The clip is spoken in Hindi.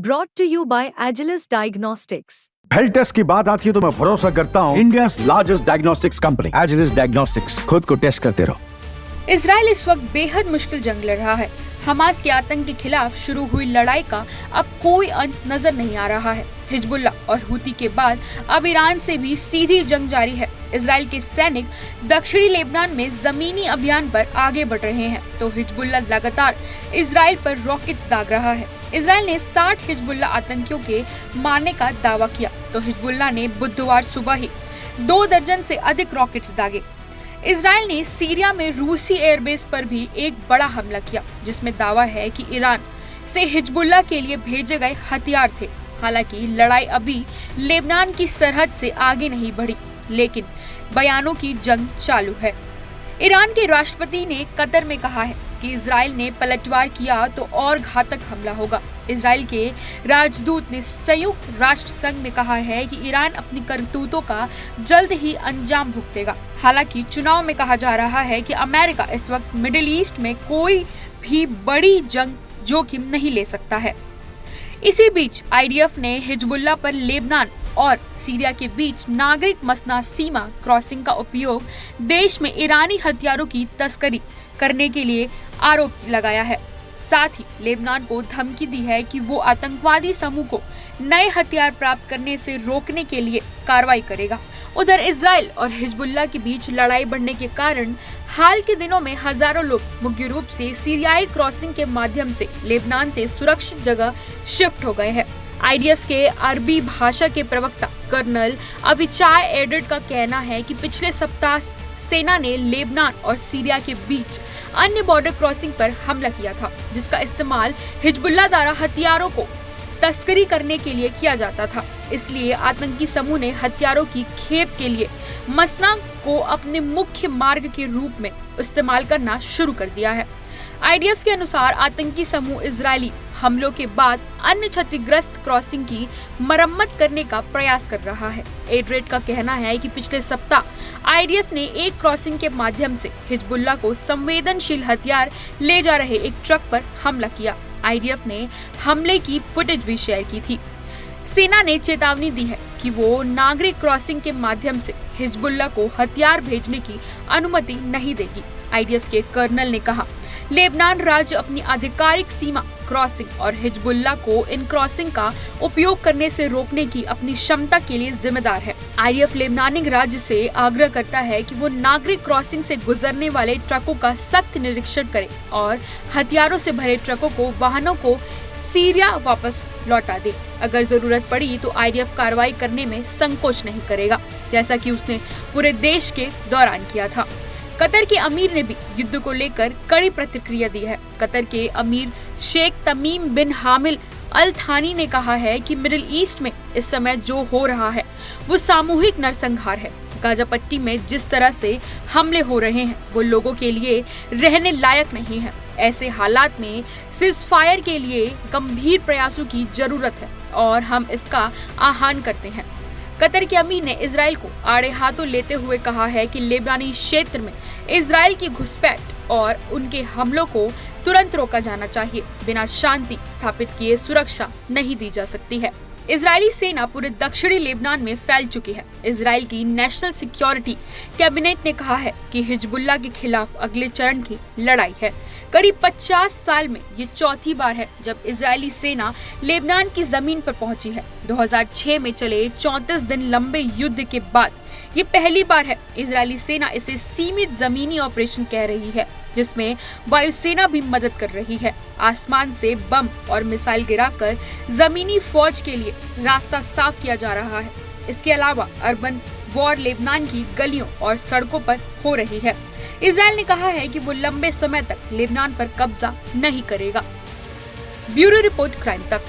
Brought to you by Agilus Diagnostics. Health test की बात आती है तो मैं भरोसा करता हूँ India largest diagnostics company Agilus diagnostics. खुद को टेस्ट करते रहो। इजराइल इस वक्त बेहद मुश्किल जंग लड़ रहा है। हमास के आतंक के खिलाफ शुरू हुई लड़ाई का अब कोई अंत नजर नहीं आ रहा है। हिजबुल्ला और हुती के बाद अब ईरान से भी सीधी जंग जारी है। इजराइल के सैनिक दक्षिणी लेबनान में जमीनी अभियान पर आगे बढ़ रहे हैं तो हिजबुल्ला लगातार इजराइल पर रॉकेट्स दाग रहा है। इजराइल ने 60 हिजबुल्ला आतंकियों के मारने का दावा किया तो हिजबुल्ला ने बुधवार सुबह ही 2 दर्जन से अधिक रॉकेट्स दागे। इजराइल ने सीरिया में रूसी एयरबेस पर भी एक बड़ा हमला किया जिसमें दावा है कि ईरान से हिजबुल्ला के लिए भेजे गए हथियार थे। हालांकि लड़ाई अभी लेबनान की सरहद से आगे नहीं बढ़ी, लेकिन बयानों की जंग चालू है। ईरान के राष्ट्रपति ने कतर में कहा है कि इजराइल ने पलटवार किया तो और घातक हमला होगा। इजराइल के राजदूत ने संयुक्त राष्ट्र संघ में कहा है कि ईरान अपनी करतूतों का जल्द ही अंजाम भुगतेगा। हालांकि चुनाव में कहा जा रहा है कि अमेरिका इस वक्त मिडिल ईस्ट में कोई भी बड़ी जंग जोखिम नहीं ले सकता है। इसी बीच आईडीएफ ने हिजबुल्ला पर लेबनान और सीरिया के बीच नागरिक मसना सीमा क्रॉसिंग का उपयोग देश में ईरानी हथियारों की तस्करी करने के लिए आरोप लगाया है। साथ ही लेबनान को धमकी दी है कि वो आतंकवादी समूह को नए हथियार प्राप्त करने से रोकने के लिए कार्रवाई करेगा। उधर इजराइल और हिजबुल्ला के बीच लड़ाई बढ़ने के कारण हाल के दिनों में हजारों लोग मुख्य रूप से सीरियाई क्रॉसिंग के माध्यम से लेबनान से सुरक्षित जगह शिफ्ट हो गए हैं। आईडीएफ के अरबी भाषा के प्रवक्ता कर्नल अविचाय एडर्ड का कहना है कि पिछले सप्ताह सेना ने लेबनान और सीरिया के बीच अन्य बॉर्डर क्रॉसिंग पर हमला किया था, जिसका इस्तेमाल हिजबुल्ला द्वारा हथियारों को तस्करी करने के लिए किया जाता था। इसलिए आतंकी समूह ने हथियारों की खेप के लिए मसना को अपने मुख्य मार्ग के रूप में इस्तेमाल करना शुरू कर दिया है। आईडीएफ के अनुसार आतंकी समूह इजरायली हमलों के बाद अन्य क्षतिग्रस्त क्रॉसिंग की मरम्मत करने का प्रयास कर रहा है। एडरेड का कहना है कि पिछले सप्ताह आईडीएफ ने एक क्रॉसिंग के माध्यम से हिजबुल्ला को संवेदनशील हथियार ले जा रहे एक ट्रक पर हमला किया। आईडीएफ ने हमले की फुटेज भी शेयर की थी। सेना ने चेतावनी दी है कि वो नागरिक क्रॉसिंग के माध्यम से हिजबुल्ला को हथियार भेजने की अनुमति नहीं देगी। आईडीएफ के कर्नल ने कहा, लेबनान राज्य अपनी आधिकारिक सीमा क्रॉसिंग और हिजबुल्ला को इन क्रॉसिंग का उपयोग करने से रोकने की अपनी क्षमता के लिए जिम्मेदार है। आईडीएफ लेबनानी राज्य से आग्रह करता है कि वो नागरिक क्रॉसिंग से गुजरने वाले ट्रकों का सख्त निरीक्षण करे और हथियारों से भरे ट्रकों को वाहनों को सीरिया वापस लौटा दे। अगर जरूरत पड़ी तो आईडीएफ कार्रवाई करने में संकोच नहीं करेगा, जैसा कि उसने पूरे देश के दौरान किया था। कतर के अमीर ने भी युद्ध को लेकर कड़ी प्रतिक्रिया दी है। कतर के अमीर शेख तमीम बिन हामिल अल थानी ने कहा है कि मिडिल ईस्ट में इस समय जो हो रहा है वो सामूहिक नरसंहार है। गाजा पट्टी में जिस तरह से हमले हो रहे हैं वो लोगों के लिए रहने लायक नहीं है। ऐसे हालात में सीज़फायर के लिए गंभीर प्रयासों की जरूरत है और हम इसका आह्वान करते हैं। कतर के अमीर ने इजराइल को आड़े हाथों लेते हुए कहा है कि लेबनानी क्षेत्र में इजराइल की घुसपैठ और उनके हमलों को तुरंत रोका जाना चाहिए। बिना शांति स्थापित किए सुरक्षा नहीं दी जा सकती है। इजरायली सेना पूरे दक्षिणी लेबनान में फैल चुकी है। इजराइल की नेशनल सिक्योरिटी कैबिनेट ने कहा है कि हिजबुल्ला के खिलाफ अगले चरण की लड़ाई है। करीब 50 साल में ये चौथी बार है जब इजरायली सेना लेबनान की जमीन पर पहुंची है। 2006 में चले 34 दिन लंबे युद्ध के बाद ये पहली बार है। इजरायली सेना इसे सीमित जमीनी ऑपरेशन कह रही है, जिसमें वायुसेना भी मदद कर रही है। आसमान से बम और मिसाइल गिराकर जमीनी फौज के लिए रास्ता साफ किया जा रहा है। इसके अलावा अर्बन वॉर लेबनान की गलियों और सड़कों पर हो रही है। इजराइल ने कहा है कि वो लंबे समय तक लेबनान पर कब्जा नहीं करेगा। ब्यूरो रिपोर्ट, क्राइम तक।